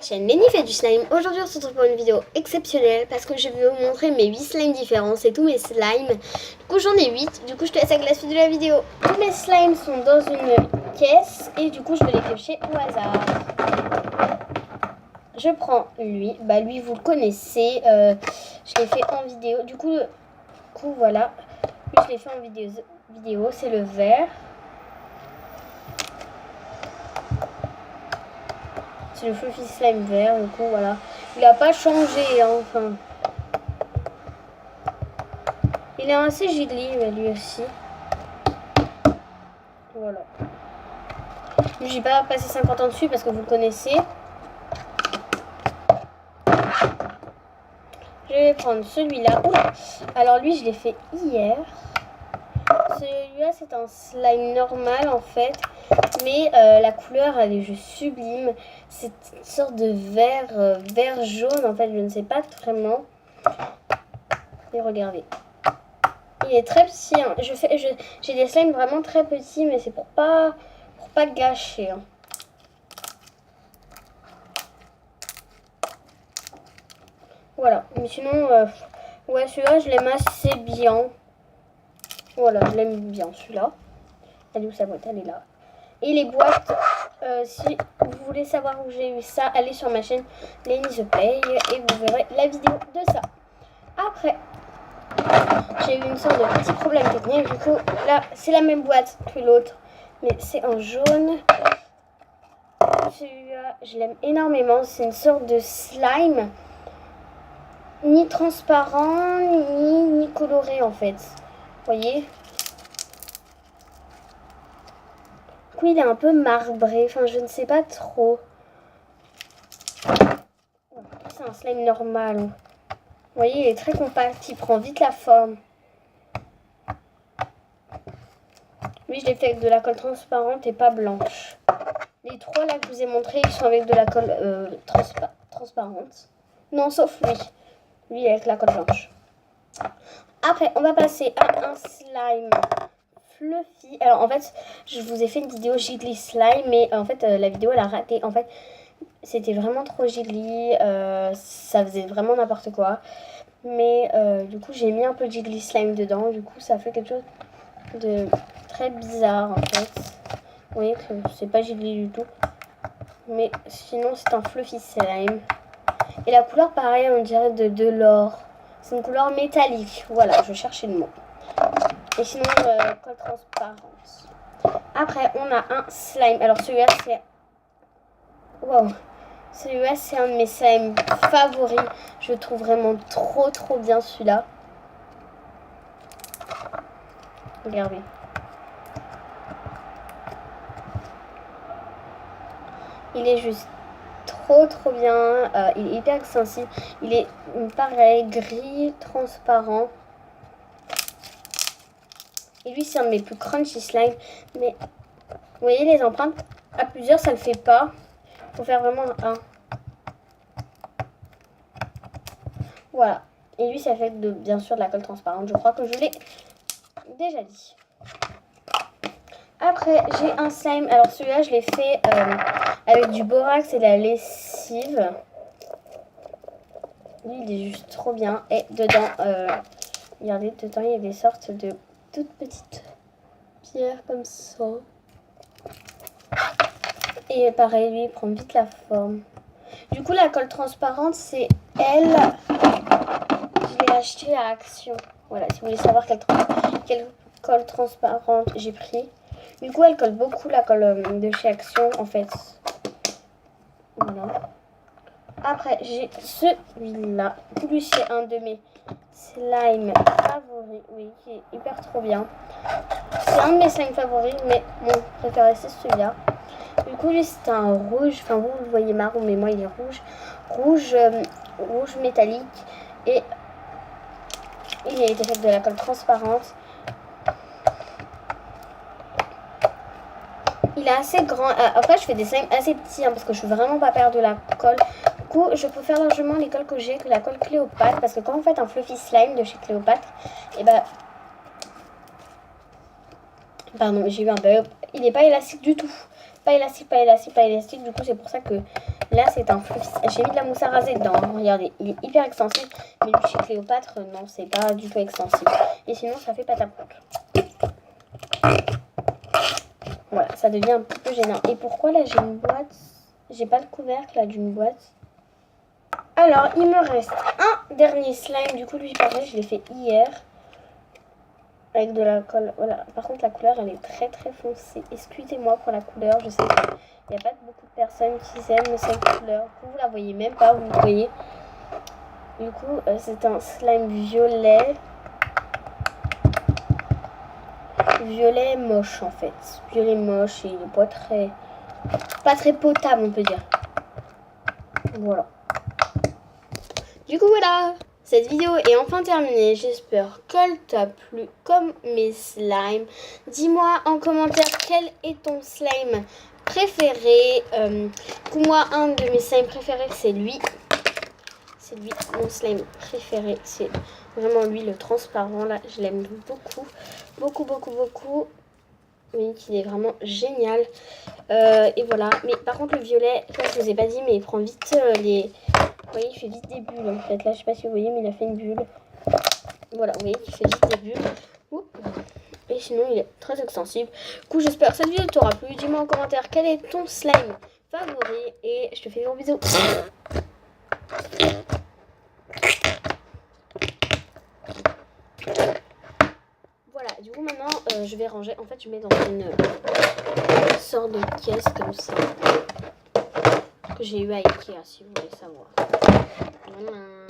Chaîne Lenny fait du slime. Aujourd'hui on se retrouve pour une vidéo exceptionnelle parce que je vais vous montrer mes 8 slimes différents, c'est tous mes slimes. Du coup j'en ai 8, du coup je te laisse avec la suite de la vidéo. Tous mes slimes sont dans une caisse et du coup je vais les piocher au hasard. Je prends lui, lui vous le connaissez, je l'ai fait en vidéo, du coup voilà, lui je l'ai fait en vidéo, c'est le vert. C'est le fluffy slime vert, du coup voilà. Il a pas changé, hein, enfin. Il est assez giggly, mais lui aussi. Voilà. Lui, j'ai pas passé 50 ans dessus parce que vous le connaissez. Je vais prendre celui-là. Alors lui, je l'ai fait hier. Celui-là, c'est un slime normal en fait. Mais la couleur, elle est juste sublime. C'est une sorte de vert jaune en fait. Je ne sais pas vraiment. Et regardez. Il est très petit. Hein. J'ai des slimes vraiment très petits, mais c'est pour pas gâcher. Hein. Voilà. Mais sinon, ouais, celui-là, je l'aime assez bien. Voilà, je l'aime bien celui-là. Elle est où sa boîte? Elle est là. Et les boîtes, si vous voulez savoir où j'ai eu ça, allez sur ma chaîne Lenny The Play et vous verrez la vidéo de ça. Après, j'ai eu une sorte de petit problème technique. Du coup, là, c'est la même boîte que l'autre, mais c'est en jaune. Celui-là, je l'aime énormément. C'est une sorte de slime, ni transparent, ni coloré en fait. Vous voyez? Du coup, il est un peu marbré. Enfin, je ne sais pas trop. C'est un slime normal. Vous voyez, il est très compact. Il prend vite la forme. Lui, je l'ai fait avec de la colle transparente et pas blanche. Les trois là que je vous ai montré, ils sont avec de la colle transparente. Non, sauf lui. Lui avec la colle blanche. Après, on va passer à un slime fluffy. Alors, en fait, je vous ai fait une vidéo jiggly slime, mais en fait, la vidéo, elle a raté. En fait, c'était vraiment trop jiggly. Ça faisait vraiment n'importe quoi. Mais du coup, j'ai mis un peu de jiggly slime dedans. Du coup, ça fait quelque chose de très bizarre, en fait. Vous voyez que c'est pas jiggly du tout. Mais sinon, c'est un fluffy slime. Et la couleur, pareil, on dirait de l'or. C'est une couleur métallique. Voilà, je cherchais le mot. Et sinon, colle transparente. Après, on a un slime. Alors, celui-là, c'est... Wow. Celui-là, c'est un de mes slimes favoris. Je trouve vraiment trop bien celui-là. Regardez. Il est juste trop bien. Il est hyper sensible. Il est pareil, gris, transparent. Et lui, c'est un de mes plus crunchy slime. Mais vous voyez les empreintes, à plusieurs, ça le fait pas. Il faut faire vraiment un. Voilà. Et lui, ça fait bien sûr de la colle transparente. Je crois que je l'ai déjà dit. Après, j'ai un slime. Alors celui-là, je l'ai fait avec du borax et de la lessive. Lui, il est juste trop bien. Et dedans, regardez, dedans, il y a des sortes de toutes petites pierres comme ça. Et pareil, lui, il prend vite la forme. Du coup, la colle transparente, c'est elle. Je l'ai achetée à Action. Voilà, si vous voulez savoir quelle colle transparente j'ai pris. Du coup, elle colle beaucoup, la colle de chez Action, en fait. Voilà. Après, j'ai celui-là. Lui, c'est un de mes slimes favoris. Oui, qui est hyper trop bien. C'est un de mes slimes favoris, mais mon préféré, c'est celui-là. Du coup, lui, c'est un rouge. Enfin, vous le voyez marron, mais moi, il est rouge. Rouge métallique. Et il a été fait de la colle transparente. Il est assez grand. Après, je fais des slimes assez petits, hein, parce que je veux vraiment pas perdre de la colle. Du coup, je préfère largement les colles que j'ai que la colle Cléopâtre. Parce que quand vous faites un fluffy slime de chez Cléopâtre, et pardon, j'ai eu un bug. Il n'est pas élastique du tout. pas élastique, pas élastique, pas élastique. Du coup, c'est pour ça que là, c'est un fluffy. J'ai mis de la mousse à raser dedans. Regardez, il est hyper extensible. Mais lui, chez Cléopâtre, non, c'est pas du tout extensible. Et sinon, ça fait pâte à poudre. Voilà, ça devient un petit peu gênant. Et pourquoi là, j'ai une boîte? J'ai pas le couvercle là d'une boîte. Alors, il me reste un dernier slime. Du coup, lui, pareil, je l'ai fait hier. Avec de la colle. Voilà. Par contre, la couleur, elle est très très foncée. Excusez-moi pour la couleur. Je sais qu'il n'y a pas beaucoup de personnes qui aiment cette couleur. Vous la voyez même pas, vous voyez. Du coup, c'est un slime violet. Violet moche, en fait. Violet moche et il n'est pas très potable, on peut dire. Voilà. Du coup, voilà. Cette vidéo est enfin terminée, j'espère qu'elle t'a plu comme mes slimes. Dis-moi en commentaire quel est ton slime préféré. Pour moi, un de mes slimes préférés, c'est lui. C'est lui, mon slime préféré. C'est vraiment lui, le transparent. Là, je l'aime beaucoup. Beaucoup, beaucoup, beaucoup. Oui, il est vraiment génial. Et voilà. Mais par contre, le violet, là, je vous ai pas dit, mais il prend vite les... Vous voyez, il fait vite des bulles en fait. Là, je sais pas si vous voyez, mais il a fait une bulle. Voilà, vous voyez, il fait vite des bulles. Oups. Et sinon, il est très extensible. Du coup, j'espère que cette vidéo t'aura plu. Dis-moi en commentaire quel est ton slime favori. Et je te fais des gros bisous. Voilà, du coup, maintenant, je vais ranger. En fait, je mets dans une sorte de caisse comme ça. Que j'ai eu à Ikea, si vous voulez savoir. Voilà.